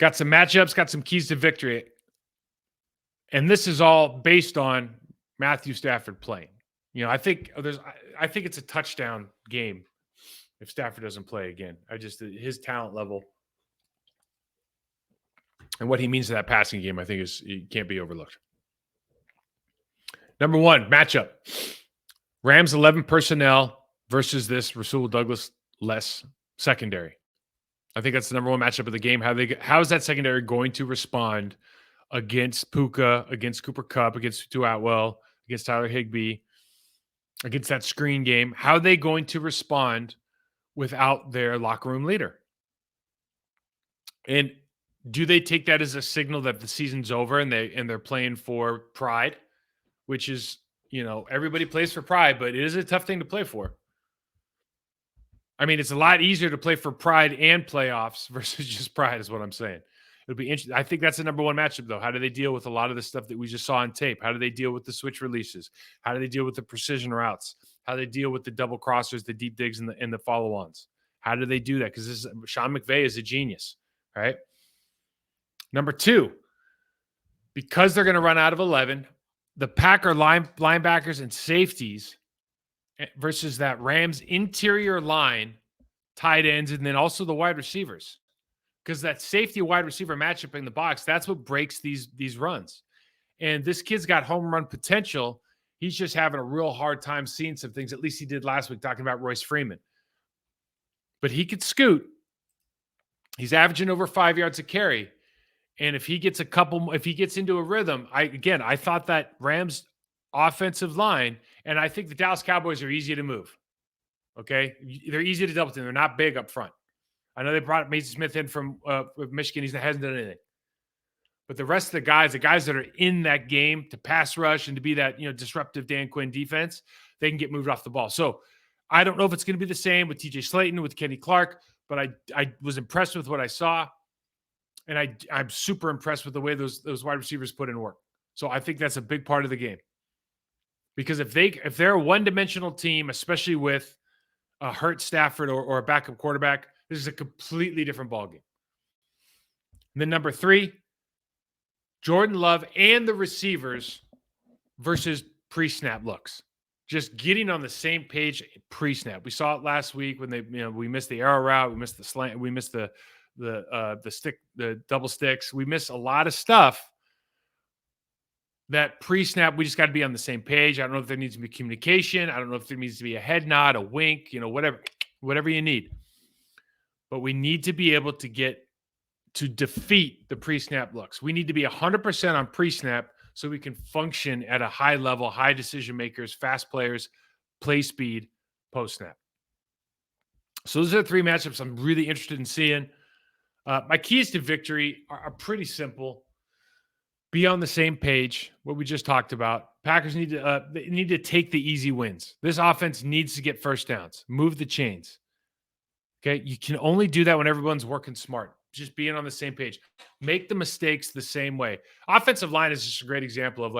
Got some matchups, got some keys to victory. And this is all based on Matthew Stafford playing. I think it's a touchdown game if Stafford doesn't play again. His talent level and what he means to that passing game, I think it can't be overlooked. Number one, matchup. Rams 11 personnel versus this Rasul Douglas less secondary. I think that's the number one matchup of the game. How is that secondary going to respond against Puka, against Cooper Kupp, against Tua Atwell, against Tyler Higbee, against that screen game? How are they going to respond without their locker room leader? And do they take that as a signal that the season's over and they're playing for pride, which is, everybody plays for pride, but it is a tough thing to play for. I mean, it's a lot easier to play for pride and playoffs versus just pride is what I'm saying. It'll be interesting. I think that's the number one matchup, though. How do they deal with a lot of the stuff that we just saw on tape? How do they deal with the switch releases? How do they deal with the precision routes? How do they deal with the double crossers, the deep digs, and the follow-ons? How do they do that? Because Sean McVay is a genius, right? Number two, because they're going to run out of 11, the Packer linebackers and safeties versus that Rams interior line, tight ends, and then also the wide receivers. Because that safety wide receiver matchup in the box, that's what breaks these runs. And this kid's got home run potential. He's just having a real hard time seeing some things. At least he did last week talking about Royce Freeman. But he could scoot. He's averaging over 5 yards a carry. And if he gets into a rhythm, I thought that Rams offensive line, and I think the Dallas Cowboys are easy to move. Okay? They're easy to double team. They're not big up front. I know they brought Mason Smith in from Michigan. He hasn't done anything. But the rest of the guys that are in that game to pass rush and to be that disruptive Dan Quinn defense, they can get moved off the ball. So I don't know if it's going to be the same with TJ Slayton, with Kenny Clark, but I was impressed with what I saw. And I'm super impressed with the way those wide receivers put in work. So I think that's a big part of the game. Because if they're a one-dimensional team, especially with a hurt Stafford or a backup quarterback, this is a completely different ballgame. And then number three, Jordan Love and the receivers versus pre-snap looks. Just getting on the same page pre-snap. We saw it last week when we missed the arrow route, we missed the slant, we missed the stick, the double sticks. We missed a lot of stuff. That pre-snap, we just got to be on the same page. I don't know if there needs to be communication. I don't know if there needs to be a head nod, a wink, whatever you need. But we need to be able to defeat the pre-snap looks. We need to be 100% on pre-snap so we can function at a high level, high decision makers, fast players, play speed, post-snap. So those are the three matchups I'm really interested in seeing. My keys to victory are pretty simple. Be on the same page, what we just talked about. Packers need to take the easy wins. This offense needs to get first downs, move the chains. Okay, you can only do that when everyone's working smart. Just being on the same page. Make the mistakes the same way. Offensive line is just a great example of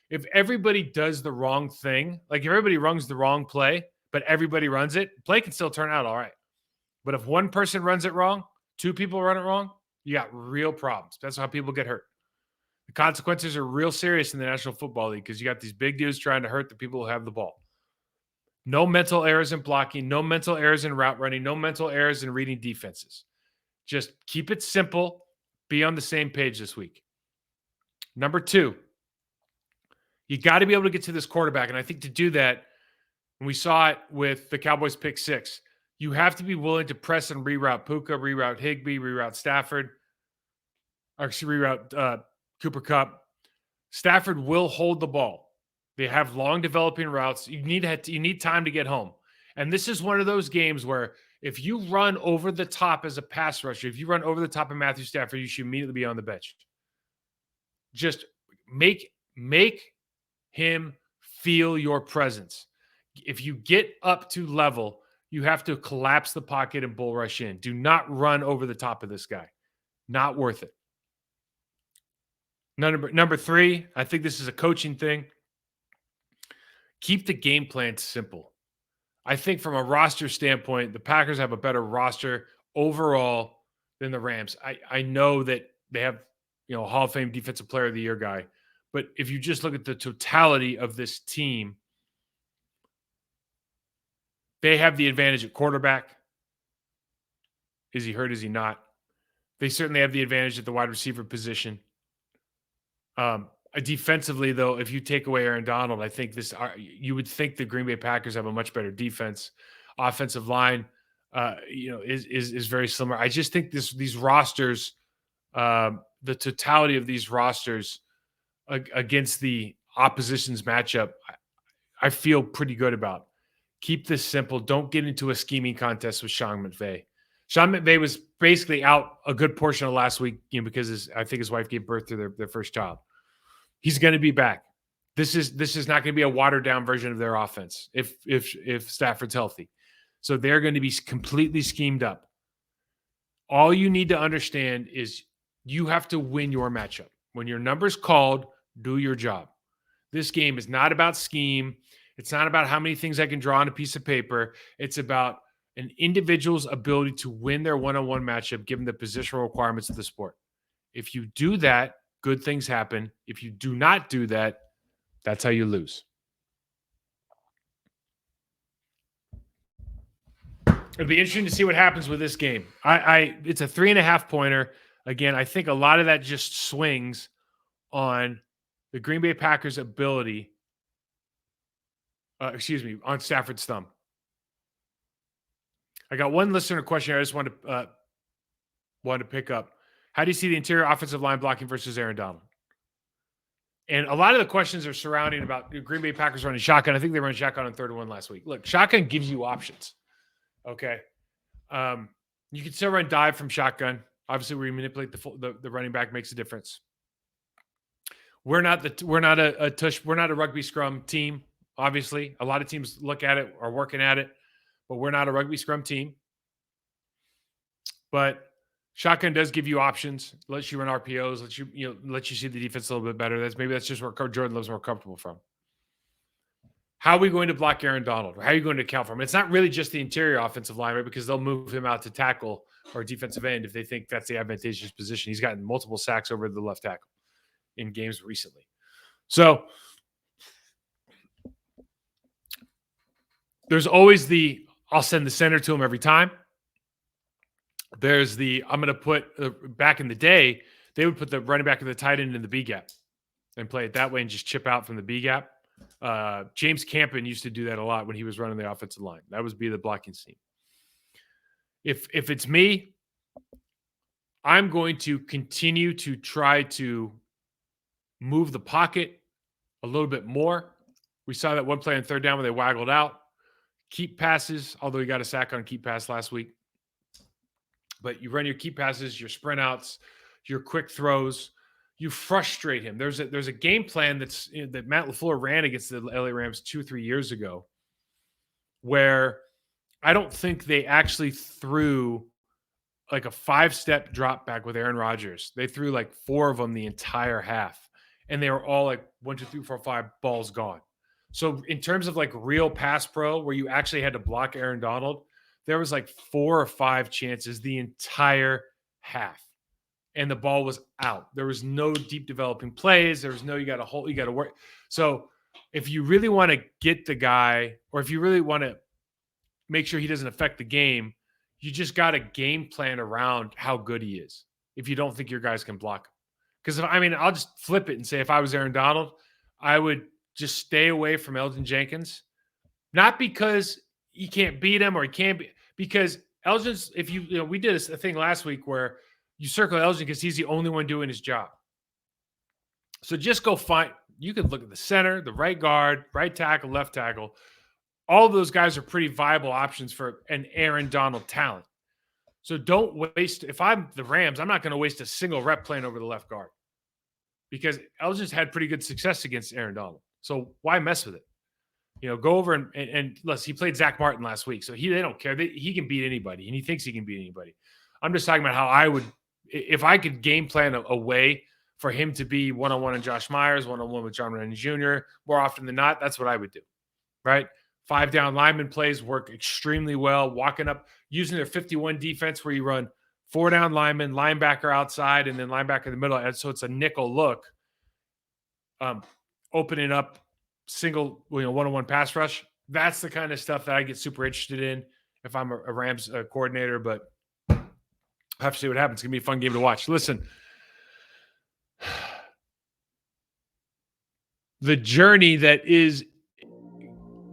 if everybody does the wrong thing, if everybody runs the wrong play, but everybody runs it, play can still turn out all right. But if one person runs it wrong, two people run it wrong, you got real problems. That's how people get hurt. The consequences are real serious in the National Football League because you got these big dudes trying to hurt the people who have the ball. No mental errors in blocking, no mental errors in route running, no mental errors in reading defenses. Just keep it simple. Be on the same page this week. Number two, you got to be able to get to this quarterback. And I think to do that, and we saw it with the Cowboys pick 6, you have to be willing to press and reroute Puka, reroute Higbee, reroute Stafford, or reroute Cooper Kupp. Stafford will hold the ball. They have long developing routes. You need time to get home. And this is one of those games where if you run over the top as a pass rusher, if you run over the top of Matthew Stafford, you should immediately be on the bench. Just make him feel your presence. If you get up to level, you have to collapse the pocket and bull rush in. Do not run over the top of this guy. Not worth it. Number three, I think this is a coaching thing. Keep the game plan simple. I think from a roster standpoint, the Packers have a better roster overall than the Rams. I know that they have, a Hall of Fame Defensive Player of the Year guy, but if you just look at the totality of this team, they have the advantage at quarterback. Is he hurt? Is he not? They certainly have the advantage at the wide receiver position. Defensively, though, if you take away Aaron Donald, I think you would think the Green Bay Packers have a much better defense. Offensive line, is very similar. I just think these rosters, the totality of these rosters against the opposition's matchup, I feel pretty good about. Keep this simple. Don't get into a scheming contest with Sean McVay. Sean McVay was basically out a good portion of last week, because I think his wife gave birth to their first child. He's going to be back. This is not going to be a watered down version of their offense if Stafford's healthy. So they're going to be completely schemed up. All you need to understand is you have to win your matchup. When your number's called, do your job. This game is not about scheme. It's not about how many things I can draw on a piece of paper. It's about an individual's ability to win their one-on-one matchup given the positional requirements of the sport. If you do that, good things happen. If you do not do that, that's how you lose. It'll be interesting to see what happens with this game. It's a 3.5 pointer. Again, I think a lot of that just swings on the Green Bay Packers' ability. On Stafford's thumb. I got one listener question I just wanted to pick up. How do you see the interior offensive line blocking versus Aaron Donald? And a lot of the questions are surrounding about the Green Bay Packers running shotgun. I think they ran shotgun on 3rd and 1 last week. Look, shotgun gives you options. Okay. You can still run dive from shotgun. Obviously, where you manipulate the running back makes a difference. We're not a rugby scrum team. Obviously, a lot of teams look at it, are working at it, but we're not a rugby scrum team. But shotgun does give you options, lets you run RPOs, lets you see the defense a little bit better. That's just where Jordan Love's more comfortable from. How are we going to block Aaron Donald? How are you going to account for him? It's not really just the interior offensive line, right? Because they'll move him out to tackle or defensive end if they think that's the advantageous position. He's gotten multiple sacks over the left tackle in games recently. So there's always I'll send the center to him every time. There's I'm going to put, back in the day, they would put the running back of the tight end in the B gap and play it that way and just chip out from the B gap. James Campen used to do that a lot when he was running the offensive line. That would be the blocking scheme. If it's me, I'm going to continue to try to move the pocket a little bit more. We saw that one play on 3rd down where they waggled out. Keep passes, although he got a sack on a keep pass last week. But you run your keep passes, your sprint outs, your quick throws. You frustrate him. There's a game plan that Matt LaFleur ran against the LA Rams 2 or 3 years ago, where I don't think they actually threw like a 5-step drop back with Aaron Rodgers. They threw like 4 of them the entire half, and they were all like 1, 2, 3, 4, 5 balls gone. So in terms of like real pass pro, where you actually had to block Aaron Donald, there was like 4 or 5 chances the entire half. And the ball was out. There was no deep developing plays. There was no, you got to work. So if you really want to get the guy, or if you really want to make sure he doesn't affect the game, you just got to game plan around how good he is. If you don't think your guys can block him. Because I'll just flip it and say, if I was Aaron Donald, I would just stay away from Elgton Jenkins. Not because he can't beat him or he can't be, because Elgin's, we did a thing last week where you circle Elgin because he's the only one doing his job. So just go you can look at the center, the right guard, right tackle, left tackle. All of those guys are pretty viable options for an Aaron Donald talent. So don't waste, if I'm the Rams, I'm not going to waste a single rep playing over the left guard because Elgin's had pretty good success against Aaron Donald. So why mess with it? Go over and listen, he played Zach Martin last week. So they don't care. He can beat anybody, and he thinks he can beat anybody. I'm just talking about how I would, if I could game plan a way for him to be one-on-one with Josh Myers, one-on-one with John Rennie Jr., more often than not, that's what I would do, right? 5-down lineman plays work extremely well, walking up, using their 51 defense where you run 4 down lineman, linebacker outside, and then linebacker in the middle. And so it's a nickel look, opening up single, one-on-one pass rush. That's the kind of stuff that I get super interested in if I'm a Rams coordinator, but I'll have to see what happens. It's going to be a fun game to watch. Listen, the journey that is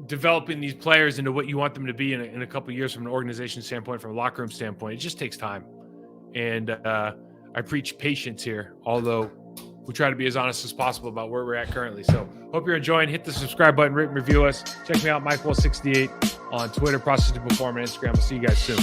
developing these players into what you want them to be in a couple of years from an organization standpoint, from a locker room standpoint, it just takes time. And I preach patience here, although we try to be as honest as possible about where we're at currently. So hope you're enjoying. Hit the subscribe button, rate and review us. Check me out, Mike Will68 on Twitter, Process to Perform, and Instagram. I'll see you guys soon.